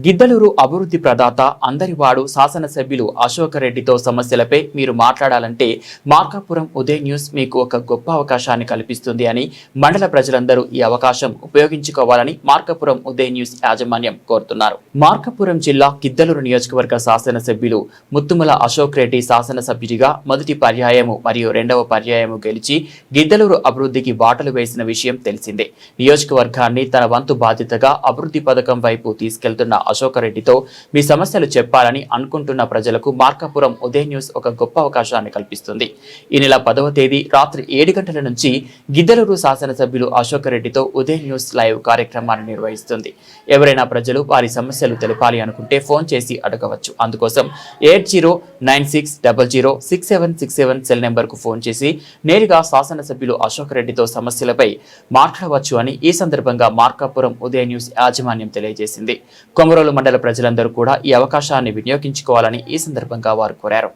గిద్దలూరు అభివృద్ధి ప్రదాత అందరివాడు శాసనసభ్యులు అశోక్ రెడ్డితో సమస్యలపై మీరు మాట్లాడాలంటే మార్కాపురం ఉదయ్ న్యూస్ మీకు ఒక గొప్ప అవకాశాన్ని కల్పిస్తుంది అని మండల ప్రజలందరూ ఈ అవకాశం ఉపయోగించుకోవాలని మార్కాపురం ఉదయ్ న్యూస్ యాజమాన్యం కోరుతున్నారు. మార్కాపురం జిల్లా గిద్దలూరు నియోజకవర్గ శాసనసభ్యులు ముత్తుమల అశోక్ రెడ్డి శాసనసభ్యుడిగా మొదటి పర్యాయము మరియు రెండవ పర్యాయము గెలిచి గిద్దలూరు అభివృద్ధికి బాటలు వేసిన విషయం తెలిసిందే. నియోజకవర్గాన్ని తన వంతు బాధ్యతగా అభివృద్ధి పథకం వైపు తీసుకెళ్తున్న అశోక్ రెడ్డితో మీ సమస్యలు చెప్పాలని అనుకుంటున్న ప్రజలకు మార్కాపురం ఉదయ్ న్యూస్ ఒక గొప్ప అవకాశాన్ని కల్పిస్తుంది. ఈ నెల 10వ తేదీ రాత్రి 7 గంటల నుంచి గిద్దలూరు శాసనసభ్యులు అశోక్ రెడ్డితో ఉదయ్ న్యూస్ లైవ్ కార్యక్రమాన్ని నిర్వహిస్తుంది. ఎవరైనా ప్రజలు వారి సమస్యలు తెలపాలి అనుకుంటే ఫోన్ చేసి అడగవచ్చు. అందుకోసం 8096006767 సెల్ నెంబర్ కు ఫోన్ చేసి నేరుగా శాసనసభ్యులు అశోక్ రెడ్డితో సమస్యలపై మాట్లాడవచ్చు అని ఈ సందర్భంగా మార్కాపురం ఉదయ్ న్యూస్ యాజమాన్యం తెలియజేసింది. కొమరోలు మండల ప్రజలందరూ కూడా ఈ అవకాశాన్ని వినియోగించుకోవాలని ఈ సందర్భంగా వారు కోరారు.